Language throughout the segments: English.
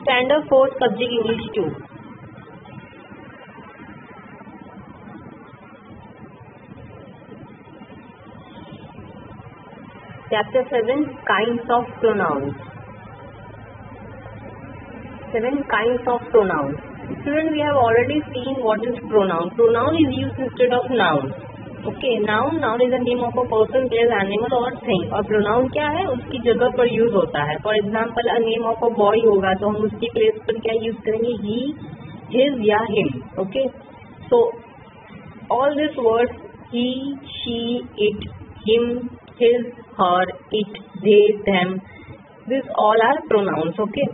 Standard 4 subject English 2. Chapter 7 Kinds of Pronouns. 7 kinds of pronouns. Students, we have already seen what is pronoun. Pronoun is used instead of noun. Okay, noun is the name of a person, place, animal or thing. और pronoun क्या है, उसकी जगह पर use होता है. For example a name of a boy होगा तो हम उसकी प्लेस पर क्या यूज करेंगे, ही, हिज या him. Okay, so all this words he, she, it, him, his, her, it, they, them, these all are pronouns. Okay,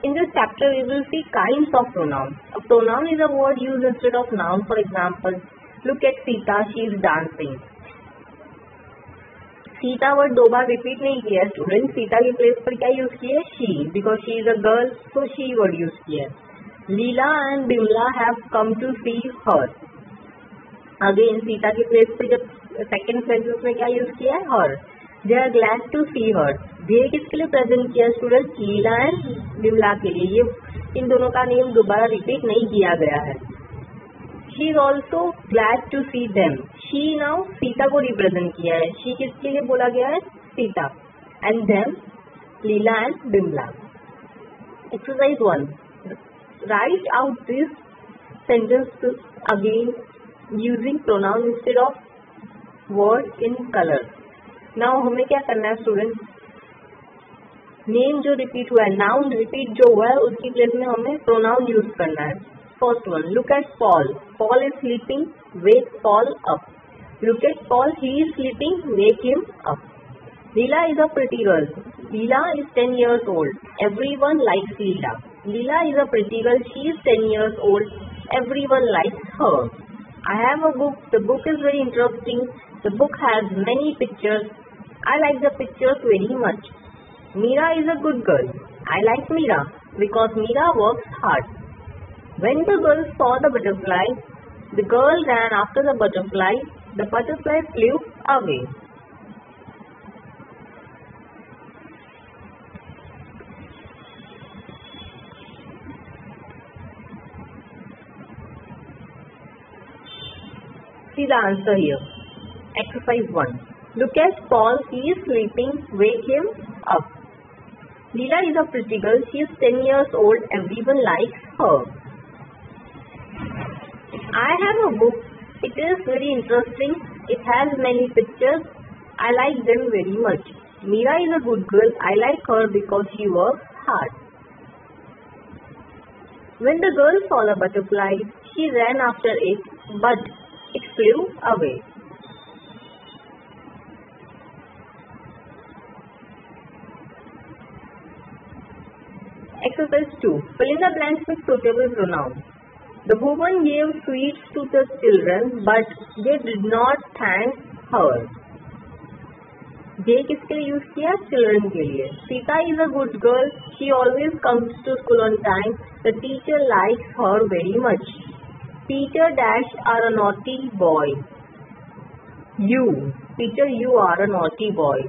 in this chapter we will see kinds of pronoun. A pronoun is a word used instead of noun. For example, look at Sita, she is dancing. Sita word दो बार repeat नहीं किया है student. Sita की place पर क्या use किया है, she, because she is a girl, so she word use किया है. Leela and Bimla have come to see her. Again Sita की प्लेस पर जब सेकेंड सेंटेंस में क्या यूज किया है, हर. They are glad to see हर. दे किसके लिए प्रेजेंट किया स्टूडेंट, लीला एंड बिमला के लिए. ये इन दोनों का नेम दोबारा रिपीट नहीं किया गया है. She is also glad to see them. She now Sita को रिप्रेजेंट किया है. शी किसके लिए बोला गया है, Sita. And them Leela and Bimla. Exercise 1. Write out this sentence again using pronoun instead of word in colour. Now हमें क्या करना है स्टूडेंट, नेम जो रिपीट हुआ है, नाउन रिपीट जो हुआ है उसकी प्लेस में हमें प्रोनाउन यूज करना है. First one, look at Paul. Paul is sleeping, wake Paul up. Look at Paul, he is sleeping, wake him up. Leela is a pretty girl. Leela is 10 years old. Everyone likes Leela. Leela is a pretty girl. She is 10 years old. Everyone likes her. I have a book. The book is very interesting. The book has many pictures. I like the pictures very much. Meera is a good girl. I like Meera because Meera works hard. When the girl saw the butterfly, the girl ran after the butterfly. The butterfly flew away. See the answer here. Exercise 1. Look at Paul. He is sleeping. Wake him up. Leela is a pretty girl. She is 10 years old. Everyone likes her. I have a book. It is very interesting. It has many pictures. I like them very much. Meera is a good girl. I like her because she works hard. When the girl saw the butterfly, she ran after it, but it flew away. Exercise 2. Fill in the blanks with suitable pronouns. The woman gave sweets to the children, but they did not thank her. They किसके लिए use किया, children के लिए. Sita is a good girl. She always comes to school on time. The teacher likes her very much. Peter dash are a naughty boy. You, Peter, you are a naughty boy.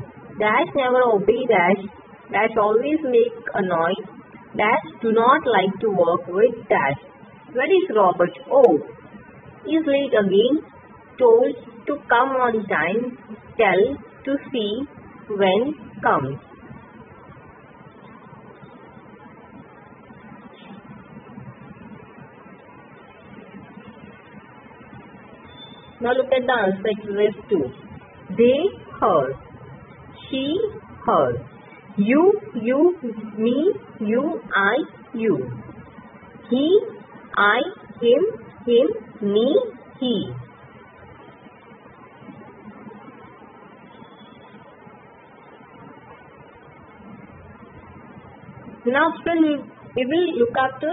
Dash never obey dash. Dash always make a noise. Dash do not like to work with dash. Where is Robert? Oh, is late again. Told to come on time. Tell to see when comes. Now look at the answer, exercise 2. They, her. She, her. You, me, you, I, you. He, I, him, me, he. Now we will look after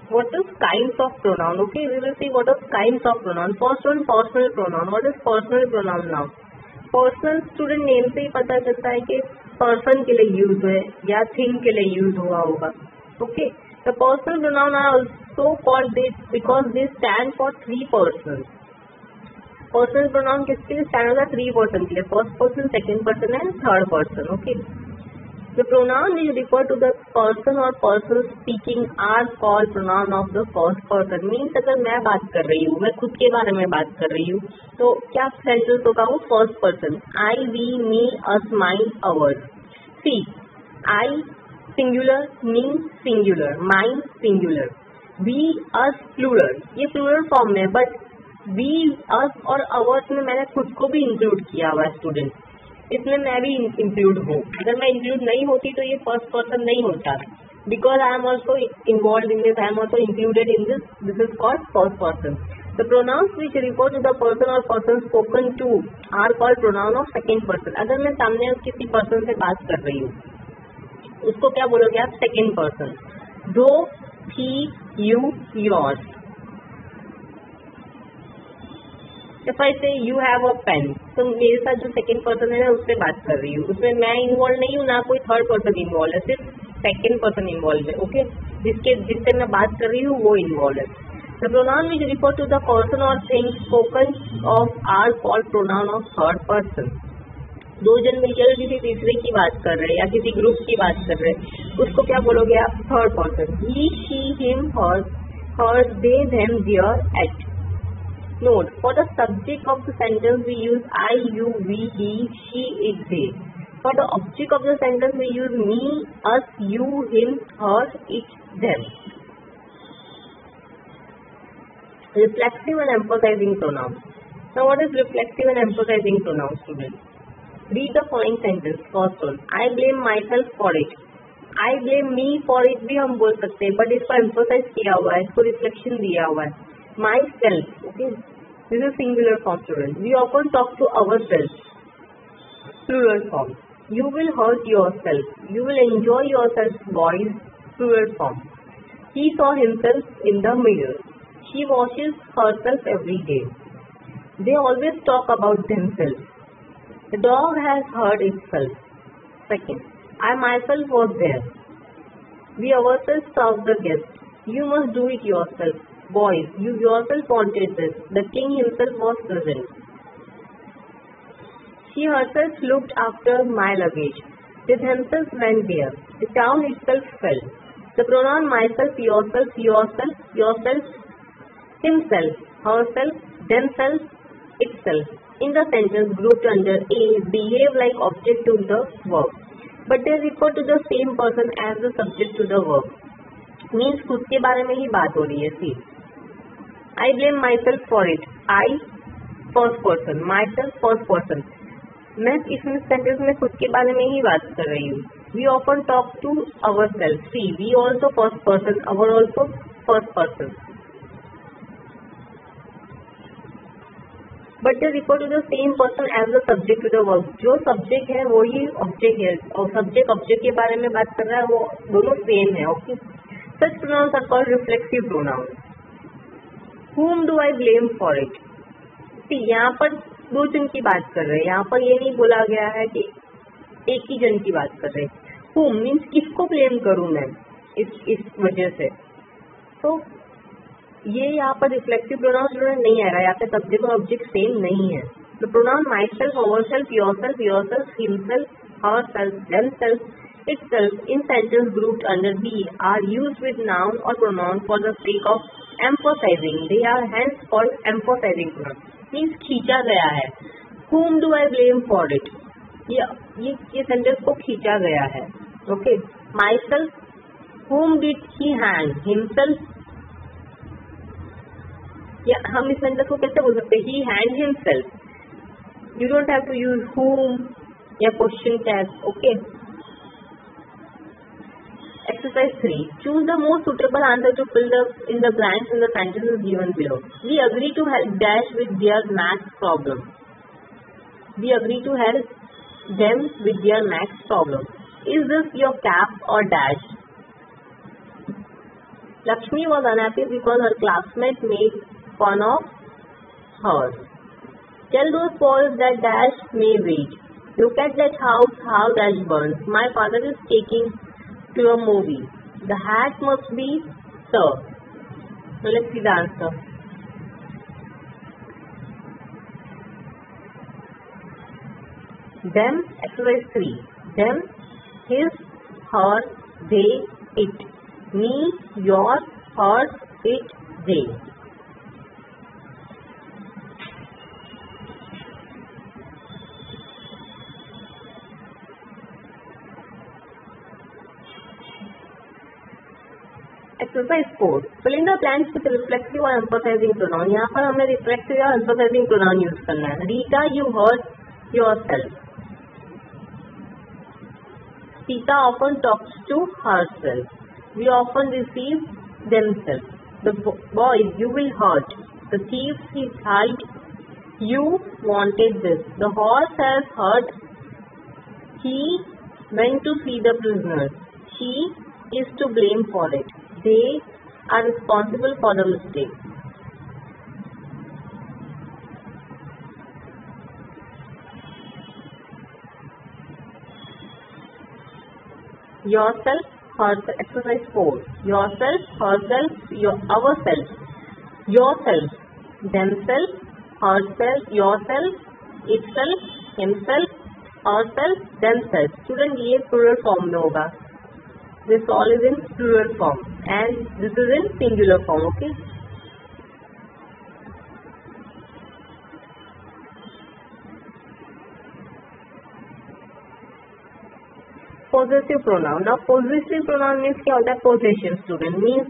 what is kinds of pronoun. Okay, we will see what is kinds of pronoun. First one, personal pronoun. What is personal pronoun now? Personal student name से ही पता चलता है कि person के लिए use है या thing के लिए यूज हुआ होगा. Okay, the personal pronoun are also called this because they stand for 3 persons. Personal pronoun किसके लिए stand होगा, 3 person के लिए. First person, second person and third person. Okay. The pronoun which refer to the person or persons speaking are called pronoun of the first person. Means अगर मैं बात कर रही हूँ, मैं खुद के बारे में बात कर रही हूँ, तो क्या सेंटेंस होगा वो first person. I, we, me, us, mine, ours. See, I singular, me singular, mine singular, we, us plural. ये plural फॉर्म में, बट we, us और ours में मैंने खुद को भी इंक्लूड किया हुआ है स्टूडेंट. इसमें मैं भी इंक्लूड हूँ. अगर मैं इंक्लूड नहीं होती तो ये फर्स्ट पर्सन नहीं होता. Because I am also involve in this, I am also included in this, this is called first person. The pronouns which refer to the person और person spoken to are called pronoun of second person. अगर मैं सामने किसी person से बात कर रही हूँ, उसको क्या बोलोगे आप? Second person. Thou, thee, you, yours. If I say you have a pen, तो मेरे साथ जो सेकेंड पर्सन है मैं उससे बात कर रही हूँ. उसमें मैं इन्वॉल्व नहीं हूँ, ना कोई थर्ड पर्सन इन्वॉल्व है, सिर्फ सेकेंड पर्सन इन्वॉल्व है. ओके, जिससे मैं बात कर रही हूँ वो इन्वॉल्व है. The pronoun which refer to the person और thing spoken of are called pronoun of third person. दो जन मिलकर किसी तीसरे की बात कर रहे हैं या किसी ग्रुप की बात कर रहे हैं, उसको क्या बोलोगे आप? Third person. He, she, him, hers, they, them, their, it. Note, for the subject of the sentence we use I, you, we, he, she, it, they. For the object of the sentence we use me, us, you, him, her, it, them. Reflexive and emphasizing pronouns. Now what is reflexive and emphasizing pronouns, students? Read the following sentence. First one, I blame myself for it. I blame me for it भी हम बोल सकते हैं, but इसको emphasize किया हुआ है, इसको reflection दिया हुआ है. Myself, okay, this is singular form, student. We often talk to ourselves, plural form. You will hurt yourself. You will enjoy yourself, boys, plural form. He saw himself in the mirror. She washes herself every day. They always talk about themselves. The dog has hurt itself. Second, I myself was there. We ourselves served the guest. You must do it yourself. Boys, you yourself wanted this. The king himself was present. She herself looked after my luggage. They themselves went there. The town itself fell. The pronoun myself, yourself, himself, herself, themselves, itself. In the sentence grouped under A, behave like object to the verb. But they refer to the same person as the subject to the verb. Means खुद के बारे में ही बात हो रही है. See, I blame myself for it. I, first person. Myself, first person. मैं इस सेंटेंस में खुद के बारे में ही बात कर रही हूँ. We often talk to ourselves. See, we also first person. Our also first person. But they refer to the same person as the subject to the verb. जो subject है वही object है, और subject object के बारे में बात कर रहा है, वो दोनों same है. Okay. Such pronouns are called reflexive pronouns. Whom do I blame for it? See, यहाँ पर दो जन की बात कर रहे हैं. यहाँ पर ये नहीं बोला गया है कि एक ही जन की बात कर रहे हैं. Whom means किसको ब्लेम करूँ मैं इस वजह से. तो ये यहाँ पर रिफ्लेक्सिव प्रोनाउन नहीं आएगा. यहाँ पे सब्जेक्ट और ऑब्जेक्ट सेम नहीं है. The pronoun myself, ourself, yourself, himself, herself, themself, itself in sentence grouped under B are used with noun or pronoun for the sake of emphasizing. They are hence called emphasizing pronoun. Means खींचा गया है. Whom do I blame for it? ये sentence को खींचा गया है. Okay. Myself. Whom did he hang? Himself. या हम इस सेंटेंस को कैसे बोल सकते हैं? He hanged himself. You don't have to use whom या question tag. Okay. Exercise 3. Choose the most suitable answer to fill in the blanks in the sentences given below. We agree to help Dash with their maths problem. We agree to help them with their maths problem. Is this your cap or Dash? Lakshmi was unhappy because her classmate made fun of her. Tell those boys that Dash may wait. Look at that house, how Dash burns. My father is taking to a movie. The hat must be sir. So let's see the answer. Them, exercise 3. Them, his, her, they, it. Me, yours, hers, it, they. Exercise 4. Fill in the blanks with reflexive or emphasizing pronoun. यहाँ पर हमें reflexive या emphasizing pronoun use करना है. Rita, you hurt yourself. Sita often talks to herself. We often deceive themselves. The boys, you will hurt. The thief, he hide. You wanted this. The horse has hurt. He went to see the prisoner. She is to blame for it. They are responsible for the mistake. Yourself, herself. Exercise 4. Yourself, herself, ourselves. Yourself, themselves, herself, yourself, itself, himself, herself, themselves. Student, ये plural form में होगा. This all is in plural form and this is in singular form. Okay. Possessive pronoun. Now possessive pronoun means क्या होता है? Possession. Student means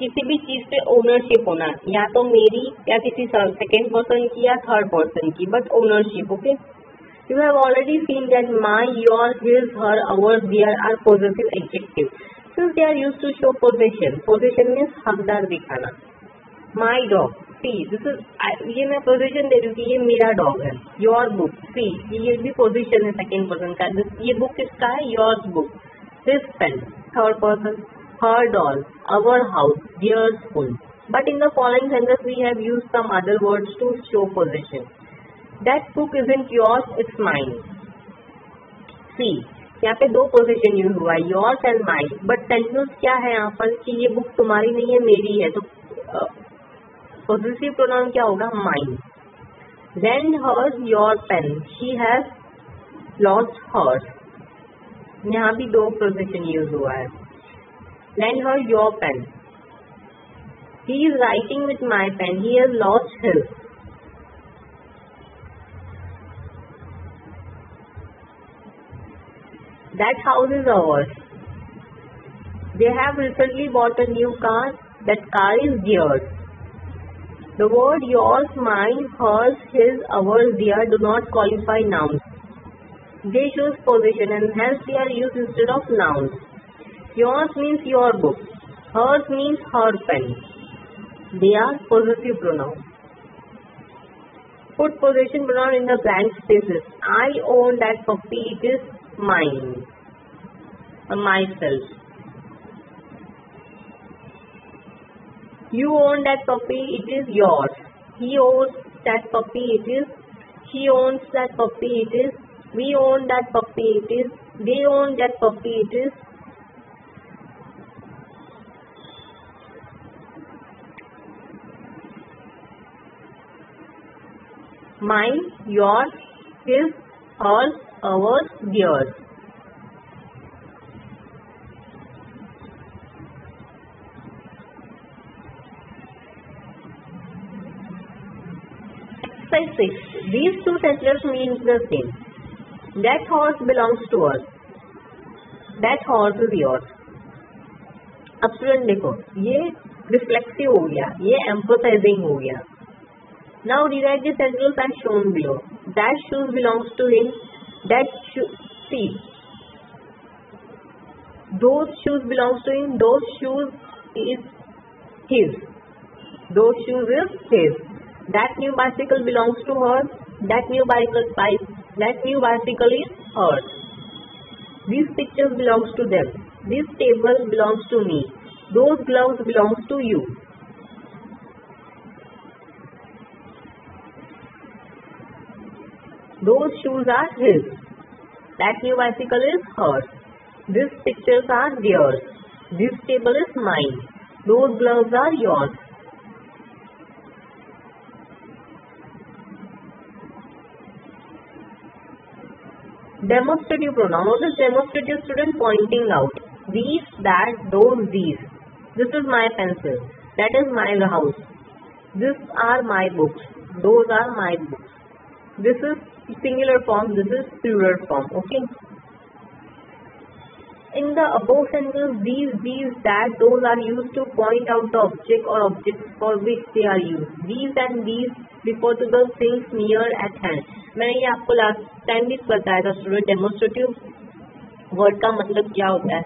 किसी भी चीज पे ओनरशिप होना, या तो मेरी या किसी सेकेंड पर्सन की या थर्ड पर्सन की, but ownership. Okay. You have already seen that my, your, his, her, ours, their are possessive adjectives. Since they are used to show possession. Possession means हकदार दिखाना. My dog. See, this is ये मैं position दे रही हूँ कि ये मेरा dog है. Your book. See, ये भी पोजीशन है सेकेंड पर्सन का. ये बुक किसका है? Yours book. His pen. Third person. Her doll. Our house. Their school. But in the following sentence we have used some other words to show possession. That book isn't yours, it's mine. See, यहाँ पे दो position use हुआ है, yours and mine. But sentence क्या है यहाँ पर कि ये बुक तुम्हारी नहीं है, मेरी है. तो पोजेसिव प्रोनाउन क्या होगा? mine. Lend her your pen. She has lost hers. यहाँ भी दो पोजीशन यूज हुआ है. Lend her your pen. He is writing with my pen. He has lost his. That house is ours. They have recently bought a new car. That car is theirs. The word yours, mine, hers, his, ours, their do not qualify nouns. They show possession and hence they are used instead of nouns. Yours means your book. Hers means her pen. They are possessive pronouns. Put possession pronoun in the blank spaces. I own that puppy. It is mine. Or myself. You own that puppy. It is yours. He owns that puppy. It is. She owns that puppy. It is. We own that puppy. It is. They own that puppy. It is. Mine, yours, his, hers, ours, theirs. Exercise 6. These two sentences mean the same. That horse belongs to us. That horse is yours. अब student देखो, ये reflexive हो गया, ये emphasising हो गया. Now rewrite the sentences as shown below. That shoes belongs to him. That see. Those shoes belongs to him. Those shoes is his. Those shoes is his. That new bicycle belongs to her. That new bicycle is hers. These pictures belongs to them. This table belongs to me. Those gloves belongs to you. Those shoes are his. That new bicycle is hers. These pictures are theirs. This table is mine. Those gloves are yours. Demonstrative pronoun. What is demonstrative, student? Pointing out. These, that, those, these. This is my pencil. That is my house. These are my books. Those are my books. This is singular form. This is plural form. Okay. In the above sentence, these, that, those are used to point out the object or objects for which they are used. These and these refer to the things near at hand. मैंने ये आपको last time भी बताया था student, demonstrative word का मतलब क्या होता है.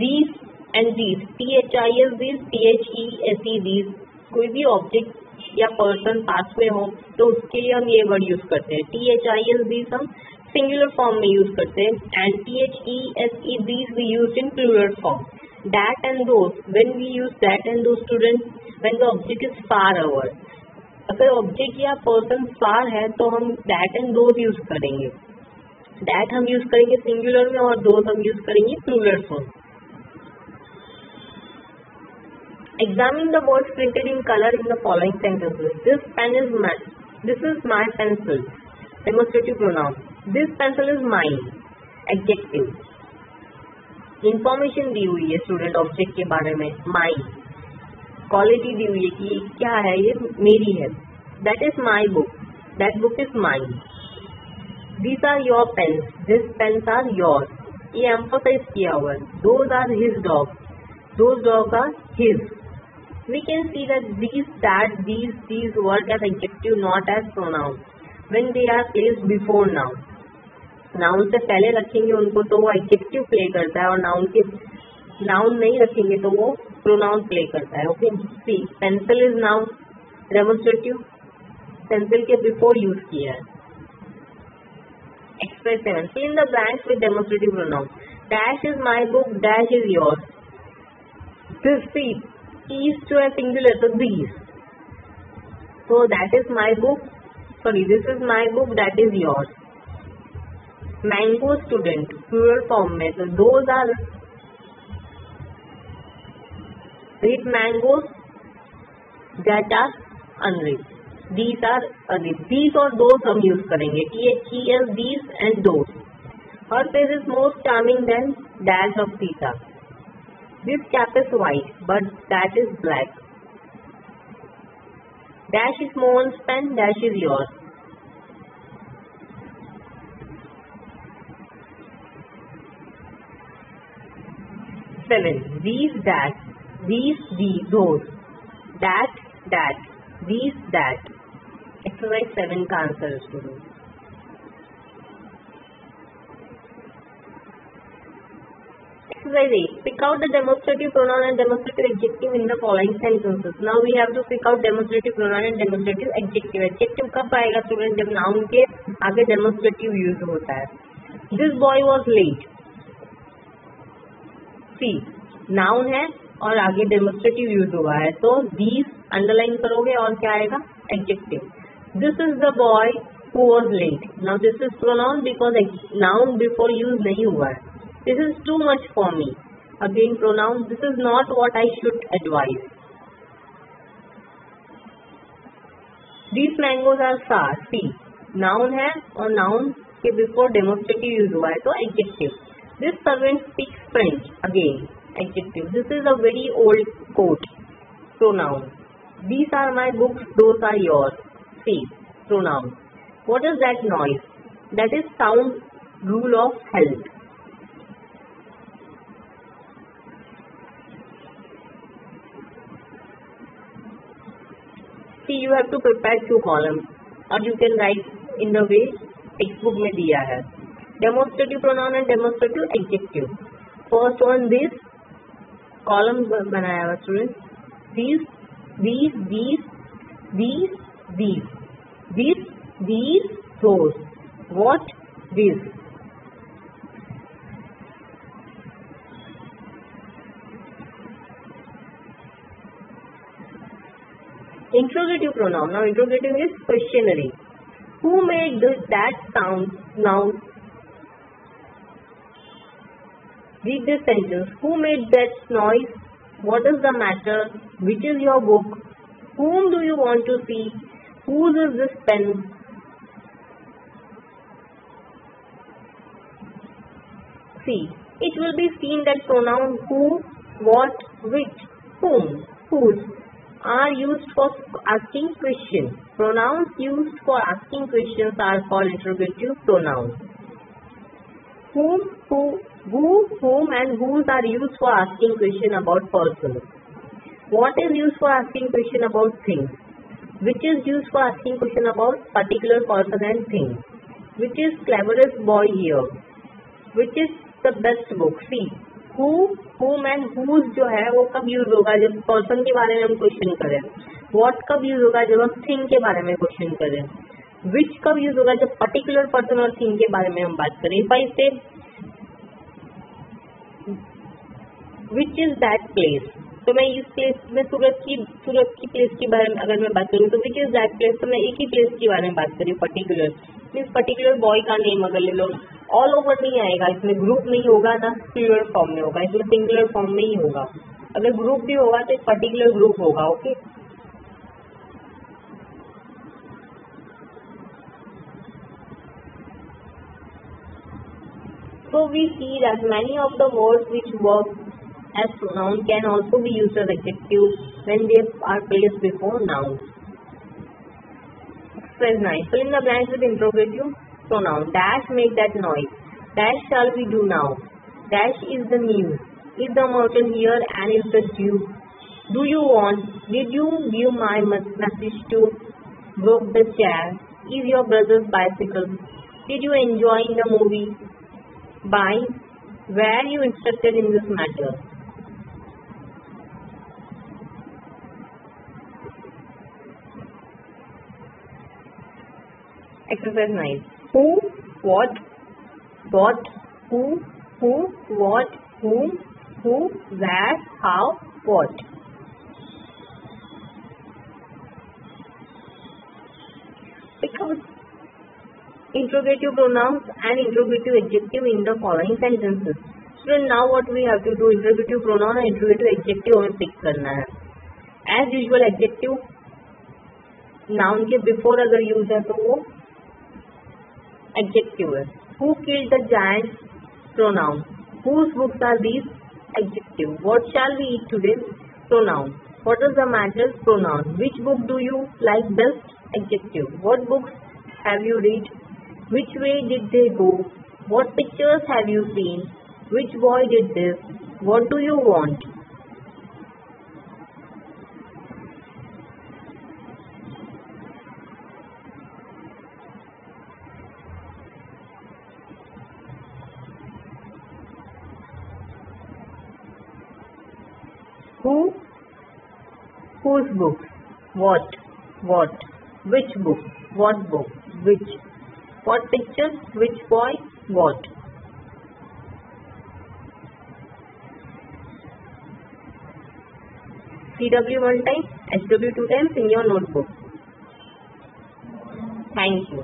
These and these, THIS these, THESE these, कोई भी ऑब्जेक्ट या पर्सन पास में हो तो उसके लिए हम ये वर्ड यूज करते हैं. THIS these हम सिंगुलर फॉर्म में यूज करते हैं and THESE these we use in plural form. That and those, when we use that and those students, when the object is far away. अगर object या person far है तो हम that and those use करेंगे. that हम use करेंगे singular में और those हम यूज करेंगे plural form. Examine the words printed in color in the following sentences. This pen is mine. This is my pencil. Demonstrative pronoun. This pencil is mine. Adjective. Information दी हुई है student object के बारे में. Mine. Quality दी हुई है कि क्या है, ये मेरी है. That is my book. That book is mine. These are your pens. These pens are yours. ये emphasize किया हुआ है. Those are his dogs. Those dogs are his. We can see that these, that, these work as adjective, not as pronoun. When they are placed before noun. Noun से पहले रखेंगे उनको तो वो adjective play करता है और noun नहीं रखेंगे तो वो pronoun play करता है. Okay. See, pencil is noun. Demonstrative. Pencil के before use किया है. Express 7. Fill in the blanks with demonstrative pronoun. Dash is my book. Dash is yours. This seat. Is to a singular, so these. So that is my book. Sorry, this is my book. That is yours. Mango student, plural form में. So those are ripe mangoes that are unripe. These are unripe. These और those हम use करेंगे. THES, these and those. Her face is most charming than dash of Sita. This cap is white, but that is black. Dash is Mohan's pen, dash is yours. Seven. These, that. These, those. That, these, that. Exercise 7 का answer है student. Exercise 8. Pick out the demonstrative pronoun and demonstrative adjective in the following sentences. Now we have to pick out demonstrative pronoun and demonstrative adjective. Adjective कब आएगा student? जब noun के आगे demonstrative use होता है. This boy was late. See, noun है और आगे demonstrative use हुआ है तो these underline करोगे और क्या आएगा? Adjective. This is the boy who was late. Now this is pronoun because noun before use नहीं हुआ है. This is too much for me. Again pronoun. This is not what I should advise. These mangoes are sour. See, noun है और noun के before demonstrative use हुआ है तो adjective. This servant speaks French. Again adjective. This is a very old coat. Pronoun. These are my books. Those are yours. See, pronoun. What is that noise? That is sound. Rule of health. See, you have to prepare 2 columns or you can write in the way textbook में दिया है. Demonstrative pronoun and demonstrative adjective. First one, this column बनाया हुआ student. These, those. What? This. Interrogative pronoun. Now interrogative is questionary. Who made that sound? Now read this sentence. Who made that noise? What is the matter? Which is your book? Whom do you want to see? Whose is this pen? See, it will be seen that pronoun who, what, which, whom, whose are used for asking questions. Pronouns used for asking questions are called interrogative pronouns. Whom, who, whom and whose are used for asking question about persons. What is used for asking question about things? Which is used for asking question about particular person and thing. Which is cleverest boy here? Which is the best book? See, who, whom and whose जो है वो कब use होगा जब person के बारे में हम क्वेश्चन करें. What कब यूज होगा जब हम थिंग के बारे में क्वेश्चन करें. Which कब यूज होगा जब पर्टिकुलर पर्सन और थिंग के बारे में हम बात करें. If I say which is that place, तो मैं इस प्लेस में सूरत की प्लेस के बारे में अगर मैं बात करूँ तो विच इज दैट प्लेस, तो मैं एक ही प्लेस के बारे में बात करी पर्टिकुलर. मीन्स पर्टिकुलर बॉय का नेम अगर ले लो, ऑल ओवर नहीं आएगा, इसमें ग्रुप नहीं होगा ना प्लूरल फॉर्म में होगा, इसमें सिंगुलर फॉर्म में ही होगा. अगर ग्रुप भी होगा तो एक पर्टिकुलर ग्रुप होगा. Okay, so we see that many of the words which work as pronoun can also be used as adjective when they are placed before nouns. Exercise 9. Fill in the blanks with interrogative pronoun. Dash make that noise. Dash shall we do now. Dash is the news. Is the mountain here and is the dew? Do you want? Did you give my message to? Broke the chair. Is your brother's bicycle? Did you enjoy the movie? By? Were you instructed in this matter? Exercise 9. Who, what, who, what, whom, who, where, how, what. Because interrogative pronouns and interrogative adjective in the following sentences. So now what we have to do, interrogative pronoun and interrogative adjective हमें pick करना है. As usual adjective noun के before अगर use है तो वो adjective है. Who killed the giant? Pronoun. Whose books are these? Adjective. What shall we eat today? Pronoun. What is the matter? Pronoun. Which book do you like best? Adjective. What books have you read? Which way did they go? What pictures have you seen? Which boy did this? What do you want? Who? Whose books? What? Which book? What book? Which? What picture? Which boy? What? CW one time, HW two times in your notebook. Thank you.